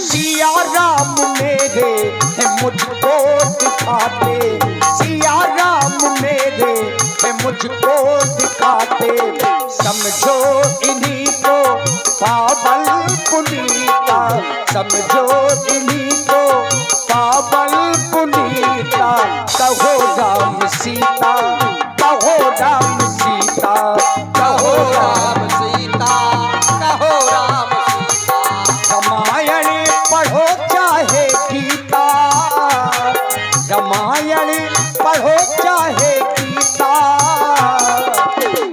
सिया राम मेरे मुझको दिखाते, सिया राम मेरे मुझको दिखाते, समझो इन्हीं को पावल पुनीता, समझो इन्हीं को पावल पुनीता। कहो राम सीता, कहो राम सीता, कहो राम सीता, कहो राम सीता। रामायण पढ़ो चाहे गीता, रामायण पढ़ो चाहे गीता,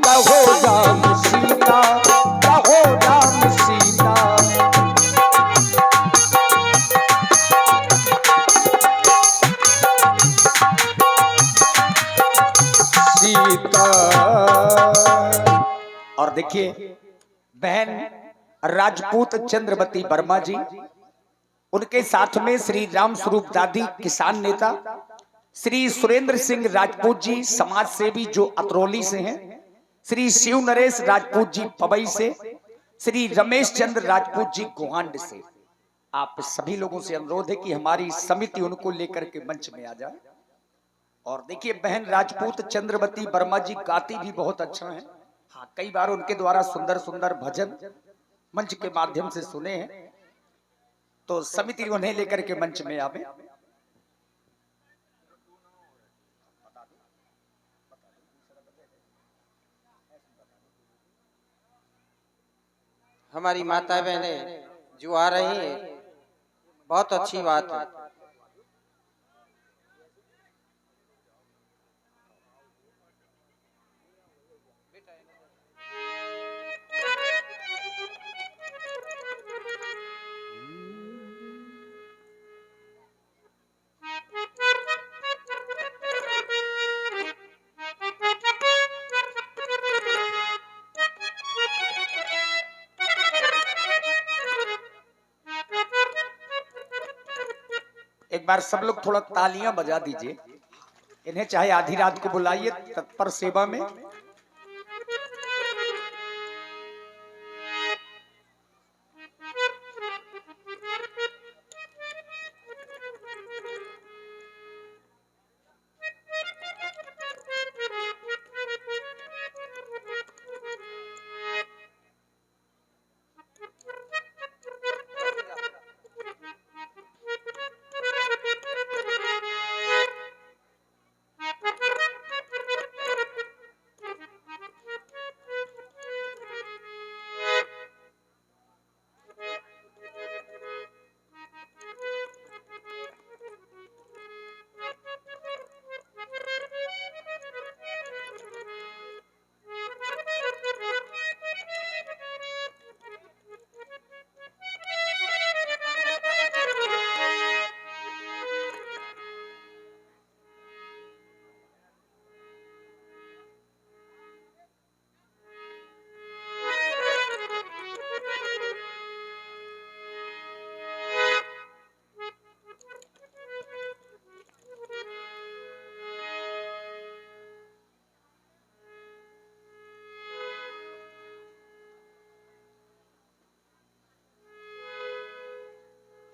कहो राम सीता, कहो राम सीता। सीता। और देखिए बहन राजपूत चंद्रवती वर्मा जी, उनके साथ में श्री राम स्वरूप दादी किसान नेता, श्री सुरेंद्र सिंह राजपूत जी समाज सेवी जो अतरौली से हैं, श्री शिव नरेश राजपूत जी पवई से, श्री रमेश चंद्र राजपूत जी गोहांड से। आप सभी लोगों से अनुरोध है कि हमारी समिति उनको लेकर के मंच में आ जाए। और देखिए बहन राजपूत चंद्रवती वर्मा जी गाती भी बहुत अच्छा है। हाँ, कई बार उनके द्वारा सुंदर सुंदर भजन मंच के माध्यम से सुने हैं, तो समिति उन्हें लेकर के मंच में आवे। हमारी माता बहनें जो आ रही हैं, बहुत अच्छी बात है। एक बार सब लोग थोड़ा तालियां बजा दीजिए। इन्हें चाहे आधी रात को बुलाइए तत्पर सेवा में।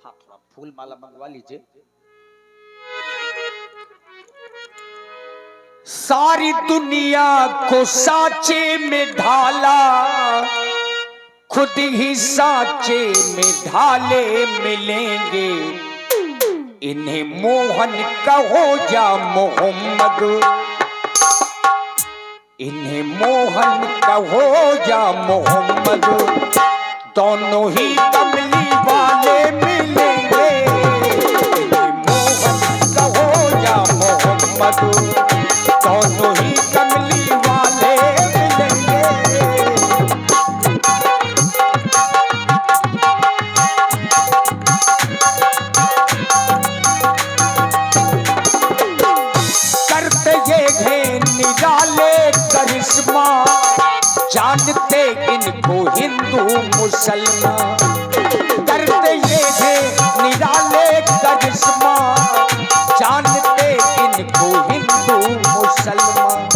हाँ, थोड़ा फूल माला मंगवा लीजिए। सारी दुनिया को साचे में ढाला, खुद ही साचे में ढाले मिलेंगे। इन्हें मोहन कहो या मोहम्मद, इन्हें मोहन कहो या मोहम्मद, दोनों ही कमली वाले मिलेंगे। इन्हें मोहन कहो या मोहम्मद, दोनों ही कमली वाले मिलेंगे। करते ये हैं निराले करिश्मा, जानते इनको हिंदू मुसलमान। करते ये हैं निराले करिश्मा, जानते इनको हिंदू मुसलमान।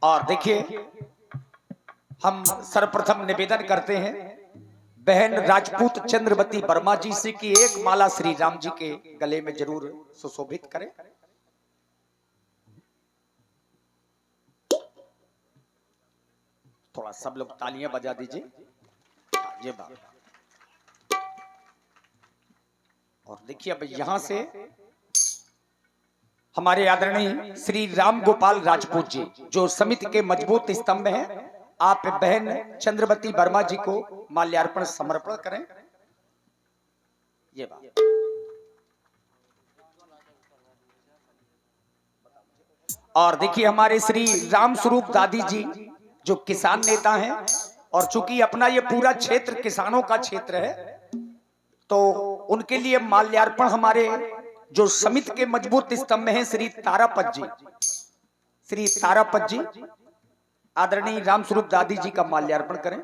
और देखिए हम सर्वप्रथम निवेदन करते हैं बहन राजपूत चंद्रवती वर्मा जी से कि एक माला श्री राम जी के गले में जरूर सुशोभित करें। थोड़ा सब लोग तालियां बजा दीजिए। ये बात। और देखिए अब यहां से हमारे आदरणीय श्री राम गोपाल राजपूत जी जो समिति के मजबूत स्तंभ हैं, आप बहन चंद्रवती वर्मा जी को माल्यार्पण समर्पण करें। ये बात। और देखिए हमारे श्री राम स्वरूप दादी जी जो किसान नेता हैं, और चूंकि अपना ये पूरा क्षेत्र किसानों का क्षेत्र है, तो उनके लिए माल्यार्पण हमारे जो समिति के मजबूत स्तंभ हैं श्री तारापत जी, श्री तारापत जी आदरणीय राम स्वरूप दादी जी का माल्यार्पण करें।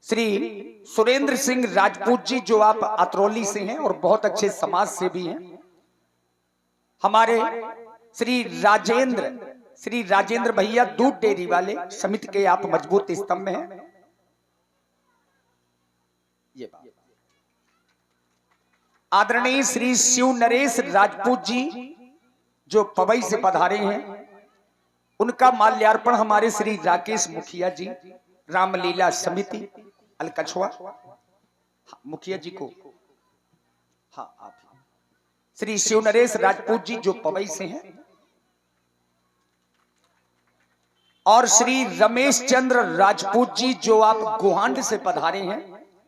श्री सुरेंद्र सिंह राजपूत जी जो आप अतरौली से हैं और बहुत अच्छे समाज सेवी हैं, हमारे श्री राजेंद्र भैया दूध डेयरी वाले समिति के आप मजबूत स्तंभ हैं। ये बात। आदरणीय श्री शिव नरेश राजपूत जी जो पवई से पधारे हैं, उनका माल्यार्पण हमारे श्री राकेश मुखिया जी रामलीला समिति अलकछुआ मुखिया जी को, हाँ आप श्री शिव नरेश राजपूत जी जो पवई से हैं, और श्री रमेश चंद्र राजपूत जी जो आप गोहांड से पधारे हैं,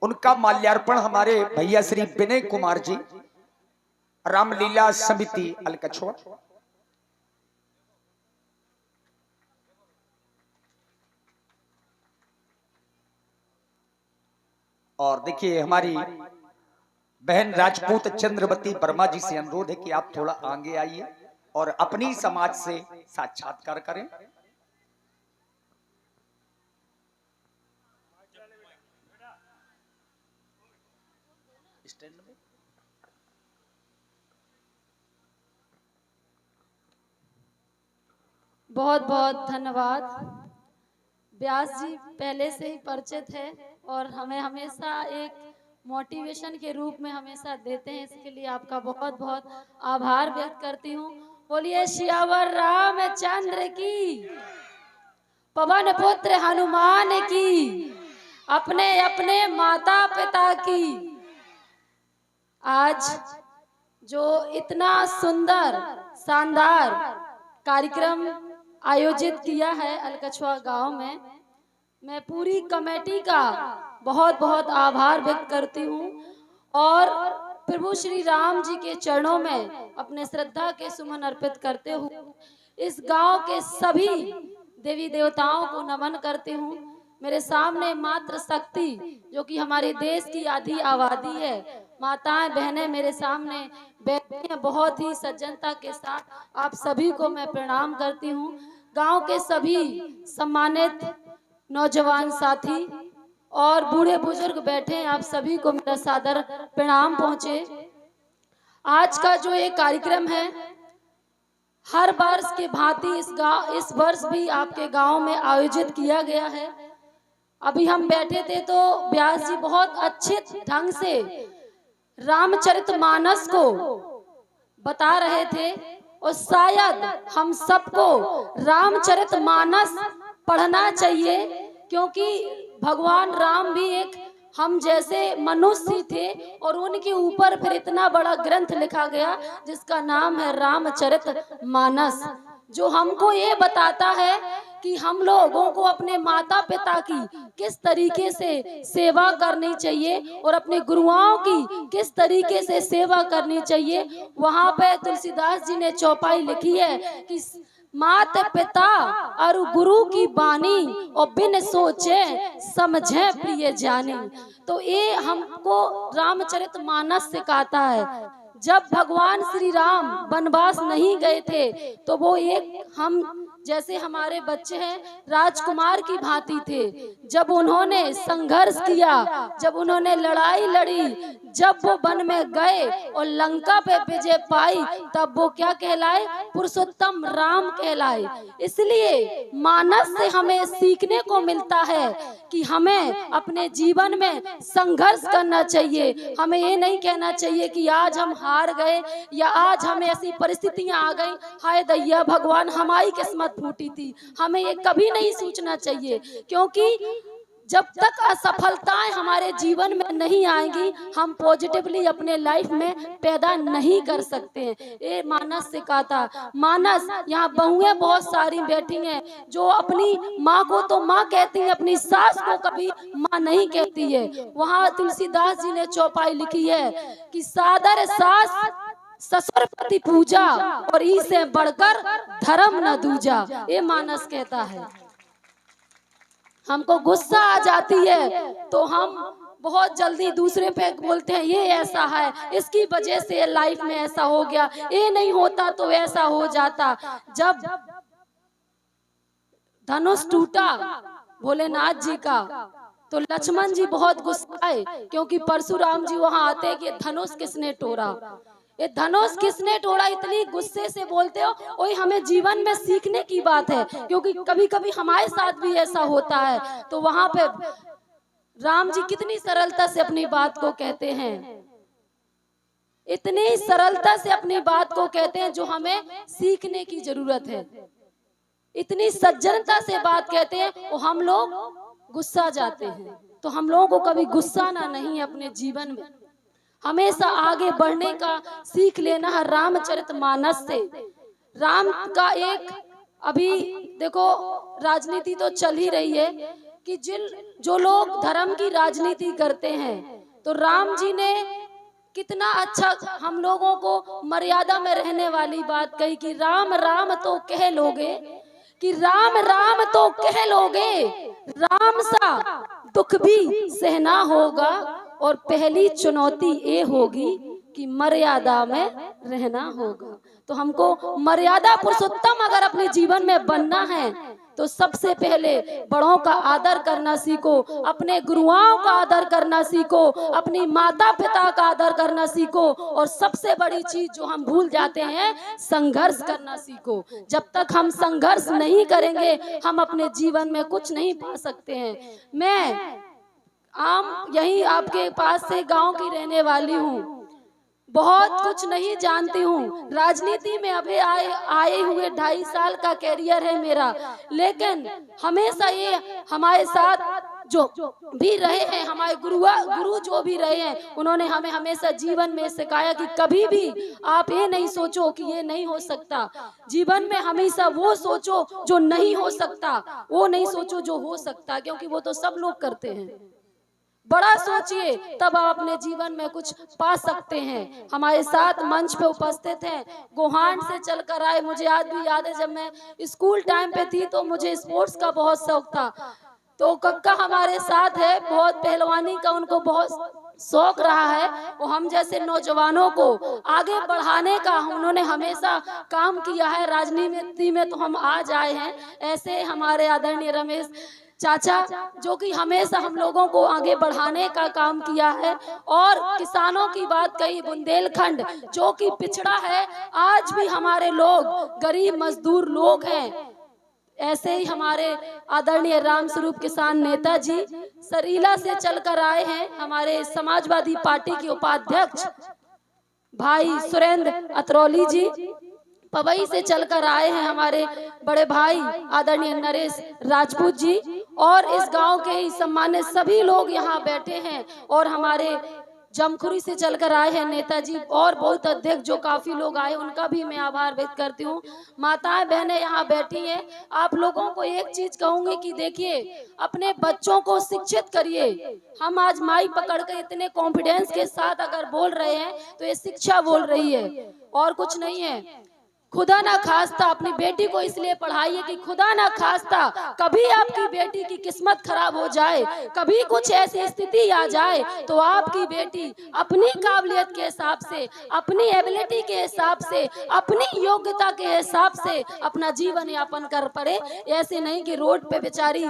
उनका माल्यार्पण हमारे भैया श्री विनय कुमार जी रामलीला समिति अलकछुआ। और देखिए हमारी बहन राजपूत चंद्रवती वर्मा जी से अनुरोध है कि आप थोड़ा आगे आइए और अपनी समाज से साक्षात्कार करें। स्टैंड में बहुत बहुत धन्यवाद। व्यास जी पहले से ही परिचित है और हमें हमेशा एक मोटिवेशन के रूप में हमेशा देते हैं, इसके लिए आपका बहुत बहुत आभार व्यक्त करती हूँ। बोलिए सियावर रामचंद्र की, पवन पुत्र हनुमान की, अपने अपने माता पिता की। आज जो इतना सुंदर शानदार कार्यक्रम आयोजित किया है अलकछुआ गांव में, मैं पूरी कमेटी का बहुत बहुत आभार व्यक्त करती हूँ और प्रभु श्री राम जी के चरणों में अपने श्रद्धा के सुमन अर्पित करते हुए इस गांव के सभी देवी देवताओं को नमन करती हूँ। मेरे सामने मातृ शक्ति जो कि हमारे देश की आधी आबादी है, माताएं बहनें मेरे सामने बैठी हैं, बहुत ही सज्जनता के साथ आप सभी को मैं प्रणाम करती हूँ। गांव के सभी सम्मानित नौजवान साथी और बूढ़े बुजुर्ग बैठे हैं, आप सभी को मेरा सादर प्रणाम पहुंचे। आज का जो ये कार्यक्रम है हर वर्ष के भांति इस वर्ष भी आपके गांव में आयोजित किया गया है। अभी हम बैठे थे तो व्यास जी बहुत अच्छे ढंग से रामचरितमानस को बता रहे थे और शायद हम सबको रामचरितमानस पढ़ना चाहिए, क्योंकि भगवान राम भी एक हम जैसे मनुष्य ही थे और उनके ऊपर फिर इतना बड़ा ग्रंथ लिखा गया जिसका नाम है रामचरितमानस, जो हमको ये बताता है कि हम लोगों को अपने माता पिता की किस तरीके से सेवा करनी चाहिए और अपने गुरुओं की किस तरीके से सेवा करनी चाहिए। वहाँ पे तुलसीदास जी ने चौपाई लिखी है कि माता पिता और गुरु की बानी और बिन सोचे समझे प्रिय जानी। तो ये हमको रामचरितमानस सिखाता है। जब भगवान श्री राम वनवास नहीं गए थे तो वो एक हम जैसे हमारे बच्चे हैं राजकुमार की भांति थे। जब उन्होंने संघर्ष किया, जब उन्होंने लड़ाई लड़ी, जब वो वन में गए और लंका पे विजय पाई, तब वो क्या कहलाए? पुरुषोत्तम राम कहलाए। इसलिए मानस से हमें सीखने को मिलता है कि हमें अपने जीवन में संघर्ष करना चाहिए। हमें ये नहीं कहना चाहिए कि आज हम हार गए या आज हमें ऐसी परिस्थितियां आ गई, हाय दैया भगवान हमारी किस्मत फूटी थी। हमें ये कभी नहीं सोचना चाहिए, क्योंकि जब तक असफलताएं हमारे जीवन में नहीं आएंगी, हम पॉजिटिवली अपने लाइफ में पैदा नहीं कर सकते हैं। ये मानस से कहा था। मानस, यहाँ बहुएं बहुत सारी बैठी हैं जो अपनी माँ को तो माँ कहती हैं, अपनी सास को कभी माँ नहीं कहती है। वहाँ तुलसीदास जी ने चौपाई लिखी है कि सादर सास ससुर पति पूजा और इसे बढ़कर धर्म न दूजा। ये मानस कहता है। हमको गुस्सा आ जाती है तो हम बहुत जल्दी दूसरे पे बोलते हैं ये ऐसा है, इसकी वजह से लाइफ में ऐसा हो गया, ये नहीं होता तो ऐसा हो जाता। जब धनुष टूटा भोलेनाथ जी का तो लक्ष्मण जी बहुत गुस्साए, क्योंकि परशुराम जी वहां आते कि धनुष किसने तोड़ा, ये धनुष किसने तोड़ा। इतनी गुस्से से बोलते हो। वही हमें जीवन में सीखने की बात है, क्योंकि कभी कभी हमारे साथ भी ऐसा होता है। तो वहां पे राम जी कितनी सरलता से अपनी बात को कहते हैं, इतनी सरलता से अपनी बात को कहते हैं जो हमें सीखने की जरूरत है। इतनी सज्जनता से बात कहते हैं और हम लोग गुस्सा जाते हैं। तो हम लोगों को कभी गुस्सा ना नहीं अपने जीवन में, हमेशा आगे बढ़ने का सीख लेना है रामचरितमानस से। राम का एक अभी देखो राजनीति तो चल ही रही है कि जो लोग धर्म की राजनीति करते हैं, तो राम जी ने कितना अच्छा हम लोगों को मर्यादा में रहने वाली बात कही कि राम राम तो कह लोगे, कि राम राम तो कह लोगे, राम सा दुख भी सहना होगा, और पहली चुनौती ये होगी कि मर्यादा में रहना होगा। तो हमको मर्यादा पुरुषोत्तम अगर अपने जीवन में बनना है तो सबसे पहले बड़ों का आदर करना सीखो, अपने गुरुओं का आदर करना सीखो, अपनी माता पिता का आदर करना सीखो, और सबसे बड़ी चीज जो हम भूल जाते हैं, संघर्ष करना सीखो। जब तक हम संघर्ष नहीं करेंगे हम अपने जीवन में कुछ नहीं पा सकते हैं। मैं यही आपके पास से गांव की रहने वाली हूँ, बहुत कुछ नहीं जानती हूँ। राजनीति में अभी आए हुए 2.5 साल का कैरियर है मेरा, लेकिन हमेशा ये हमारे साथ जो भी रहे हैं, हमारे गुरु जो भी रहे हैं, उन्होंने हमें हमेशा जीवन में सिखाया कि कभी भी आप ये नहीं सोचो कि ये नहीं हो सकता। जीवन में हमेशा वो सोचो जो नहीं हो सकता, वो नहीं सोचो जो हो सकता, क्योंकि वो तो सब लोग करते हैं। बड़ा सोचिए तब आप अपने जीवन में कुछ पा सकते हैं। हमारे साथ मंच पे उपस्थित हैं, गोहान से चलकर आए। मुझे आज भी याद है जब मैं स्कूल टाइम पे थी तो मुझे स्पोर्ट्स का बहुत शौक था, तो कक्का हमारे साथ है, बहुत पहलवानी का उनको बहुत शौक रहा है। वो हम जैसे नौजवानों को आगे बढ़ाने का उन्होंने हमेशा काम किया है। राजनीति में तो हम आज आए हैं, ऐसे हमारे आदरणीय रमेश चाचा जो कि हमेशा हम लोगों को आगे बढ़ाने का काम किया है। और किसानों की बात कही, बुंदेलखंड जो कि पिछड़ा है, आज भी हमारे लोग गरीब मजदूर लोग हैं। ऐसे ही हमारे आदरणीय रामस्वरूप किसान नेता जी सरीला से चलकर आए हैं, हमारे समाजवादी पार्टी के उपाध्यक्ष भाई सुरेंद्र अतरौली जी। पवई से चलकर आए हैं हमारे बड़े भाई आदरणीय नरेश राजपूत जी, और इस गांव के ही सम्मानित सभी लोग यहाँ बैठे हैं। और हमारे जमखुरी से चलकर आए हैं नेताजी और बहुत अध्यक्ष जो काफी लोग आए, उनका भी मैं आभार व्यक्त करती हूँ। माताएं बहनें यहाँ बैठी हैं। आप लोगों को एक चीज कहूंगी कि देखिए, अपने बच्चों को शिक्षित करिए। हम आज माई पकड़ कर इतने कॉन्फिडेंस के साथ अगर बोल रहे हैं तो ये शिक्षा बोल रही है और कुछ नहीं है। खुदा ना खास्ता अपनी बेटी को इसलिए पढ़ाइए कि खुदा ना खास्ता कभी आपकी बेटी की किस्मत खराब हो जाए, कभी कुछ ऐसी स्थिति आ जाए तो आपकी बेटी अपनी काबिलियत के हिसाब से, अपनी एबिलिटी के हिसाब से, अपनी योग्यता के हिसाब से अपना जीवन यापन कर पड़े। ऐसे नहीं कि रोड पे बेचारी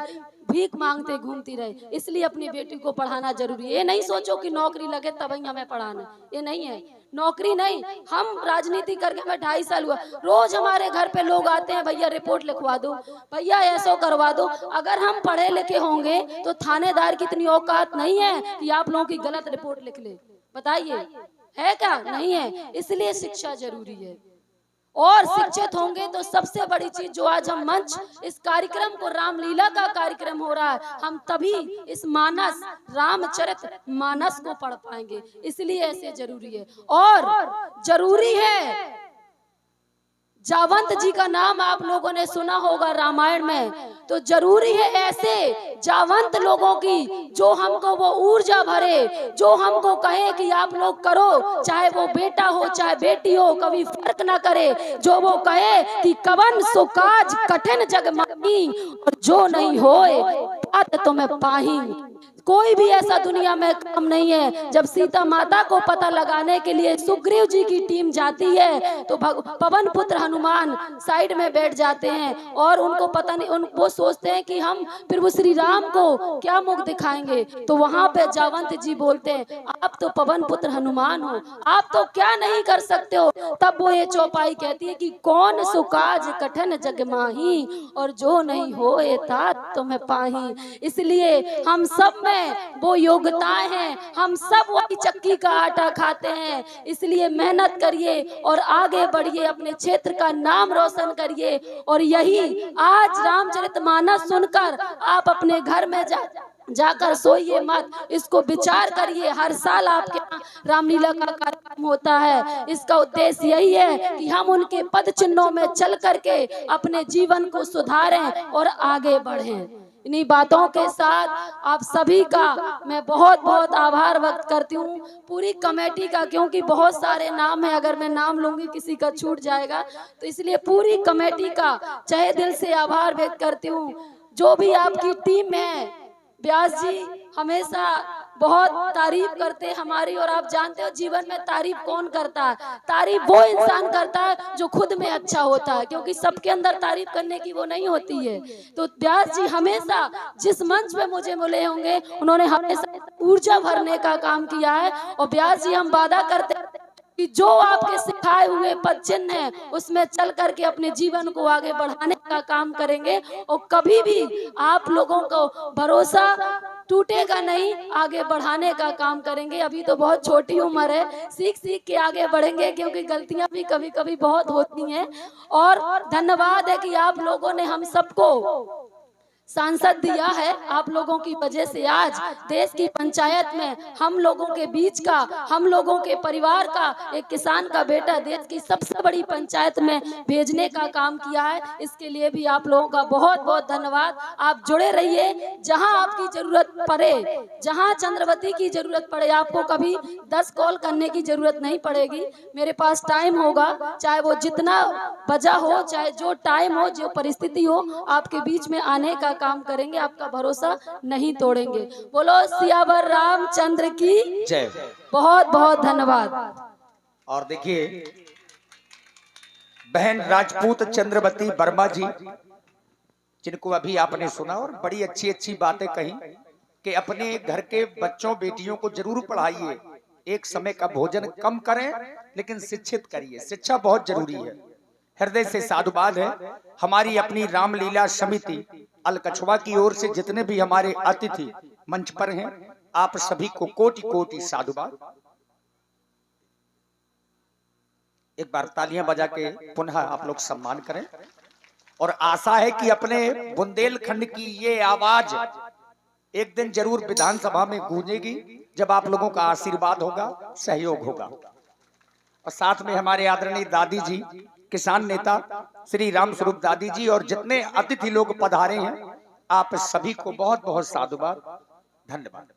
भीख मांगते घूमती रहे। इसलिए अपनी बेटी को पढ़ाना जरूरी है। ये नहीं सोचो कि नौकरी लगे तब ही हमें पढ़ाना, ये नहीं है। नौकरी नहीं, हम राजनीति करके हमें 2.5 साल हुआ, रोज हमारे घर पे लोग आते हैं, भैया रिपोर्ट लिखवा दो, भैया ऐसा करवा दो। अगर हम पढ़े लिखे होंगे तो थानेदार की इतनी औकात नहीं है कि आप लोगों की गलत रिपोर्ट लिख ले। बताइए है क्या? नहीं है। इसलिए शिक्षा जरूरी है। और शिक्षित होंगे तो सबसे बड़ी चीज जो आज हम मंच इस कार्यक्रम को, रामलीला का कार्यक्रम हो रहा है, हम तभी इस मानस रामचरित मानस को पढ़ पाएंगे। इसलिए ऐसे जरूरी है। और जरूरी है, जावंत जी का नाम आप लोगों ने सुना होगा रामायण में, तो जरूरी है ऐसे जावंत लोगों की जो हमको वो ऊर्जा भरे, जो हमको कहे कि आप लोग करो, चाहे वो बेटा हो चाहे बेटी हो, कभी फर्क ना करे, जो वो कहे कि कवन सो काज कठिन जग माही और जो नहीं होए तात तुम्हें पाही। कोई भी ऐसा दुनिया में काम नहीं है। जब सीता माता को पता लगाने के लिए सुग्रीव जी की टीम जाती है तो पवन पुत्र हनुमान साइड में बैठ जाते हैं और उनको पता नहीं, वो सोचते हैं कि हम प्रभु श्री राम को क्या मुख दिखाएंगे। तो वहां पे जावंत जी बोलते हैं, आप तो पवन पुत्र हनुमान हो, आप तो क्या नहीं कर सकते हो। तब वो ये चौपाई कहती है कि कौन सुकाज कठिन जग माही और जो नहीं होए तात तुम्हें पाही। इसलिए हम सब में वो योग्यताएं हैं, हम सब वही चक्की का आटा खाते हैं। इसलिए मेहनत करिए और आगे बढ़िए, अपने क्षेत्र का नाम रोशन करिए। और यही आज रामचरितमानस सुनकर आप अपने घर में जाकर सोइए मत, इसको विचार करिए। हर साल आपके यहाँ रामलीला का कार्यक्रम होता है। इसका उद्देश्य यही है कि हम उनके पद चिन्हों में चल करके अपने जीवन को सुधारें और आगे बढ़ें। इन्हीं बातों के साथ आप सभी का मैं बहुत बहुत आभार व्यक्त करती हूँ, पूरी कमेटी का, क्योंकि बहुत सारे नाम है, अगर मैं नाम लूंगी किसी का छूट जाएगा, तो इसलिए पूरी कमेटी का तहे दिल से आभार व्यक्त करती हूँ। जो भी आपकी टीम है, व्यास जी हमेशा बहुत तारीफ करते हमारी, और आप जानते हो जीवन में तारीफ कौन करता है? तारीफ वो इंसान करता है जो खुद में अच्छा होता है, क्योंकि सबके अंदर तारीफ करने की वो नहीं होती है। तो व्यास जी हमेशा जिस मंच पे मुझे मिले होंगे, उन्होंने हमेशा ऊर्जा भरने का काम किया है। और व्यास जी हम वादा करते हैं कि जो आपके सिखाए हुए पद चिन्ह है उसमें चल करके अपने जीवन को आगे बढ़ाने का काम करेंगे, और कभी भी आप लोगों को भरोसा टूटेगा नहीं, आगे बढ़ाने का काम करेंगे। अभी तो बहुत छोटी उम्र है, सीख सीख के आगे बढ़ेंगे, क्योंकि गलतियां भी कभी कभी बहुत होती हैं। और धन्यवाद है कि आप लोगों ने हम सबको सांसद दिया है। आप लोगों की वजह से आज देश की पंचायत में हम लोगों के बीच का, हम लोगों के परिवार का एक किसान का बेटा देश की सबसे बड़ी पंचायत में भेजने का काम किया है। इसके लिए भी आप लोगों का बहुत बहुत धन्यवाद। आप जुड़े रहिए, जहां आपकी जरूरत पड़े, जहां चंद्रवती की जरूरत पड़े, आपको कभी 10 कॉल करने की जरूरत नहीं पड़ेगी। मेरे पास टाइम होगा, चाहे वो जितना बजा हो, चाहे जो टाइम हो, जो परिस्थिति हो, आपके बीच में आने का काम करेंगे, आपका भरोसा नहीं तोड़ेंगे। बोलो सियावर रामचंद्र की जय। बहुत बहुत धन्यवाद। और देखिए बहन राजपूत चंद्रवती वर्मा जी, जिनको अभी आपने सुना और बड़ी अच्छी अच्छी बातें कही कि अपने घर के बच्चों बेटियों को जरूर पढ़ाइए, एक समय का भोजन कम करें लेकिन शिक्षित करिए, शिक्षा बहुत जरूरी है। हृदय से साधुवाद है। हमारी अपनी रामलीला समिति अलकछवा की ओर से जितने भी हमारे अतिथि मंच पर हैं, आप सभी को कोटि कोटि साधुवाद। एक बार तालियां बजा के पुनः आप लोग सम्मान करें, और आशा है कि अपने बुंदेलखंड की ये आवाज एक दिन जरूर विधानसभा में गूंजेगी, जब आप लोगों का आशीर्वाद होगा, सहयोग होगा। और साथ में हमारे आदरणीय दादी जी, किसान नेता श्री राम स्वरूप दादी जी, और जितने अतिथि लोग पधारे हैं, आप सभी को बहुत बहुत साधुवाद, धन्यवाद।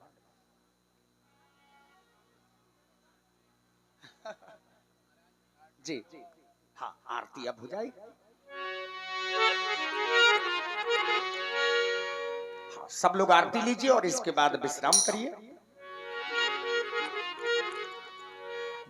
जी हाँ आरती अब हो जाएगी। हाँ सब लोग आरती लीजिए और इसके बाद विश्राम करिए।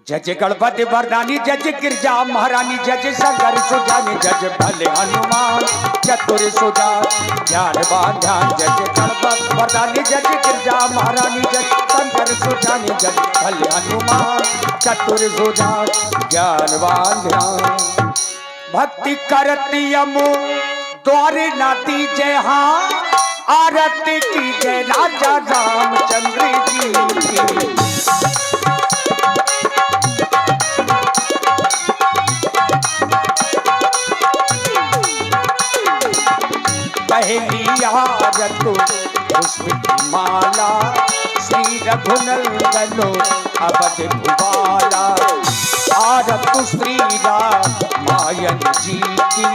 जज गणपति वरदानी जज गिरजा महारानी जज शंकर सुजानी जज भले हनुमान चतुर सुजान ज्ञानवान ध्यान जज गणपति वरदानी जज गिरजा महारानी जज शंकर सुजानी जज भले हनुमान चतुर सुजान ज्ञानवान ध्यान। भक्ति करती यमु द्वारे नाती जय हाँ आरती की जय राजा रामचंद्र जी। पहली आरत पुष्प की माला श्री रघुनंदनो अवध भुवाला। आरत श्री रामायण जी की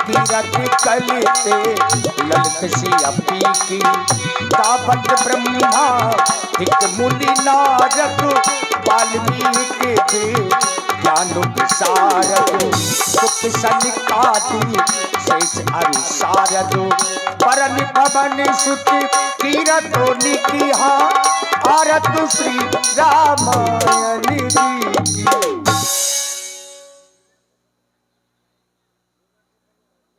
तीरथ कलते ललित सियपी की। तावत ब्रह्मा हिक मुनि नारद वाल्मीकि के ज्ञान विशारद सुख सनिकादि शेष अनुसारद परन पवन सुत तीरथ निकिहा आरत श्री रामायण जी।